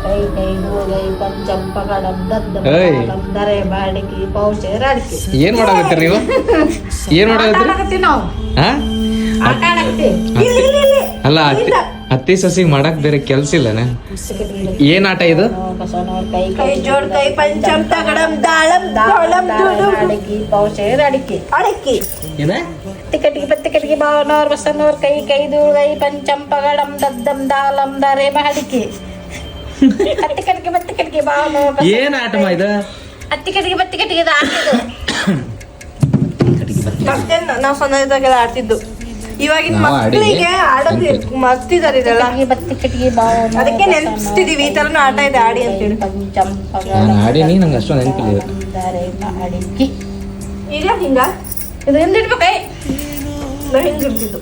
ಕೈ ಕೈ ಗೈ ಪಂಚಂಪ ಗಡಂ ದದ್ದಂ ದರೆ ಬಾಡಿಗೆ ಪೌಷೇರ್ ಅಡಿಕೆ. ಏನ್ ಮಾಡಾಕತ್ತೀರಿ ನೀವು? ಏನ್ ಮಾಡಾಕತ್ತೀರಿ? ನಾವು ಆಟ ಆಡಕತ್ತೀವಿ. ಅಲ್ಲ ಅತ್ತಿ ಸಸಿಗ್ ಮಾಡಕ್ ಬೇರೆ ಕೆಲ್ಸ ಇಲ್ಲನ? ಏನ್ ಆಟ ಇದು? ಕೈ ಕೈ ಜೋಡ್ ಕೈ ಪಂಚಂ ತಗಡಂ ದಾಳಂ ದಾಳಂ ಬಾಡಿಗೆ ಪೌಷೇರ್ ಅಡಿಕೆ ಅಡಿಕೆ. ಏನ? ಟಿಕಟಿಗೆ ಬತ್ತಿಕಟಿಗೆ ಬಾವನವ್ರ ಬಸನವ್ರ ಕೈ ಕೈ ದೂಳಗೈ ಪಂಚಂ ಪಗಡಂ ದದ್ದಂ ದಾಳಂ ದರೆ ಬಾಡಿಕೆ. ಅತ್ತಿಕಟಿಗೆ ಬತ್ತಿಕಟಿಗೆ ಬಾವನವ್ರ ಏನ್ ಆಟ ಇದು? ಅತ್ತಿಕಟಿಗೆ ಬತ್ತಿಕಟಿಗೆ ಆಟಿದ್ದು ನಾವು ಸಣ್ಣ ಇದ್ದಾಗೆಲ್ಲ ಆಡ್ತಿದ್ದು. ಇವಾಗಿನ ಮಕ್ಕಳಿಗೆ ಆಡೋದು ಮರ್ತಿದಾರೆ ಇದೆಲ್ಲ. ಅದಕ್ಕೆ ನೆನ್ಪಿಸ್ತಿದೀವಿ ಈ ತರನು ಆಟ ಇದೆ ಆಡಿ ಅಂತೇಳಿ. ನಾನು ಆಡೀನಿ, ನಂಗೆ ಅಷ್ಟೊಂದು ನೆನಪಿಲ್ಲ. ಈಗ ಹಿಂಗ ಇದು ಹಿಂದಿಡ್ಬೇಕೈ ಹಿಂಗಿರ್ತಿದ್ದು.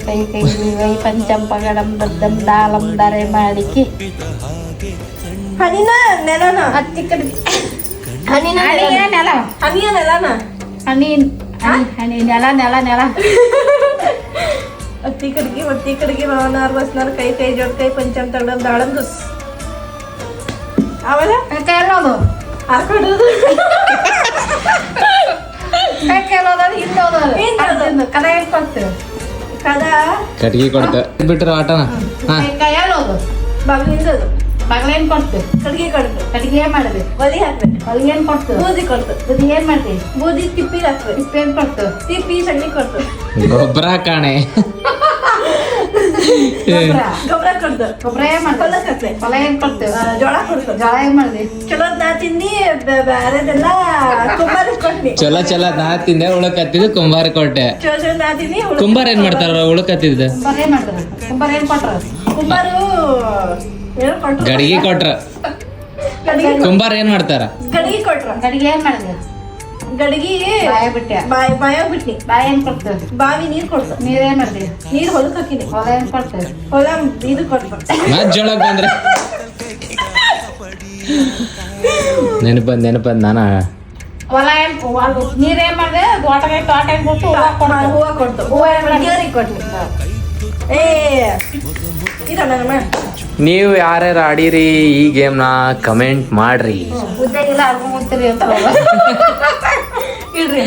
ಕೈ ಕೈ ಕೈ ಪಂಚಂ ಪಗಡಂ ದದ್ದಂ ದಾಳಂ ದರೆ ಮಾಡಿಕಿ. ಹನಿನ ನೆಲನ ಹತ್ತಿ ಕಡೆ ಹನಿನ ನೆಲ ಹನಿಯ ನೆಲನ ಹನಿ ಹನಿ ನೆಲ ನೆಲ ನೆಲ. ಅತ್ತಿ ಕಡೆಗೆ ಮಾವನಾರ್ ಬಸ್ನಾರ್ ಕೈ ಕೈ ಜೋಡ್ ಕೈ ಪಂಚಂ ತಗಡಂ ದಾಳಂ ದುಸ್. ಆಮೇಲೆ ಕೈಯಲ್ಲೋದು ಹಾಕೊಡೋದು ಕೈಯಲ್ಲೋದು ಹಿಂದೋದು ಕದ ಹೇಳ್ಕೊಡ್ತೀವಿ. ಕದ ಕಟ್ಗಿ ಕೊಡ್ತ ಬಿಟ್ರ ಆಟನ. ಕೈಯಲ್ಲೋದು ಬಾಗಿಲಿಂದದು ಬಗಲೇನ್ ಕೊಡ್ತೀವಿ. ಕಡ್ಗಿ ಕೊಡ್ತು ಕಡೆಗೆ ಏನ್ ಮಾಡಿದ್ವಿ? ಒಲಿ ಹಾಕ್ಬೇಕು. ಹೊಲಿಗೆ ಏನ್ ಕೊಡ್ತೀವಿ? ಬೂದಿ ಕೊಡ್ತು. ಬುದ್ಧಿ ಏನ್ ಮಾಡ್ತೀವಿ? ಬೂದಿ ತಿಪ್ಪಿ ಹಾಕ್ಬೇಕು. ಇಷ್ಟ ಏನ್ ಕೊಡ್ತೀವಿ? ತಿಪ್ಪಿ ಸಣ್ಣಿ ಕೊಡ್ತು. ಗೊಬ್ಬರ ಕಾಣೆ. ಗೊಬ್ಬರ ಕೊಡ್ತು. ಗೊಬ್ಬರ ಏನ್ ಮಾಡ್ತೀವಿ? ಹೊಲಕ್ ಹಾಕ್ಬೇಕು. ಹೊಲ ಏನ್ ಕೊಡ್ತೀವಿ? ಜೋಳ ಕೊಡ್ತು. ಜೋಳ ಏನ್ ಮಾಡಿದ್ವಿ? ಚಲೋ ನಾ ತಿಂದಿ ಬೇರೆದೆಲ್ಲ ಕುಂಬಾರ ಕೊಟ್ನಿ. ಚಲೋ ನಾ ತಿಂದೆ, ಉಳಕತ್ತಿದ್ದು ಕುಂಬಾರ ಕೊಟ್ಟೆ. ಚಲೋ ನಾ ತಿಂದಿ ಕುಂಬಾರ ಏನ್ ಮಾಡ್ತಾರ ಉಳಕತ್ತಿದ್ದ? ಕುಂಬಾರ ಏನ್ ಮಾಡಿದ್ರು? ಕುಂಬಾರ ಏನ್ ಕೊಟ್ರ? ಕುಂಬಾರು ಏನು ಕೊಟ್ರು? ಗಡಿಗೆ ಕೊಟ್ರ. ಕುಂಬಾರ ಏನ್ ಮಾಡ್ತಾರ? ಗಡಿಗೆ ಕೊಟ್ರ. ಗಡಿಗೆ ಏನ್ ಮಾಡಿದ್ವಿ? ಗಡಿಗೆ ಬಾಯ ಬಿಟ್ಟೆ. ಬಾಯಾಗ ಬಿಟ್ನಿ. ಬಾಯ ಏನ್ ಕೊಡ್ತೀವಿ? ಬಾವಿ ನೀರ್ ಕೊಡ್ತು. ನೀರ್ ಏನ್ ಮಾಡ್ತೀವಿ? ನೀರ್ ಹೊಲಕ್ ಹಾಕಿನಿ. ಹೊಲ ಏನ್ ಕೊಡ್ತೀವಿ? ಹೊಲ ಇದು ಕೊಟ್ರು. ಮತ್ ಜೋಳಕ್ ಬಂದ್ರೆ ನೆನಪಂದ್ ನಾನ ಹೊಲ ಏನ್ ನೀರ್ ಏನ್ ಮಾಡಿದೆ? ತೋಟ ಏನ್ ಕೊಟ್ಟು ಹೂವ ಕೊಡ್ತು. ಹೂವ ದೇವ್ರಿಗೆ ಕೊಟ್ನಿ. ಏ ಇದಣ್ಣ ನೀವು ಯಾರ್ಯಾರು ಆಡಿರಿ ಈ ಗೇಮ್ನ ಕಮೆಂಟ್ ಮಾಡ್ರಿ. ಉದ್ಯೋಗಿಲ್ಲ ಅರ್ಕೊಂಡ್ ಹೋಗ್ತೀರಿ ಅಂತ ಇಡ್ರಿ.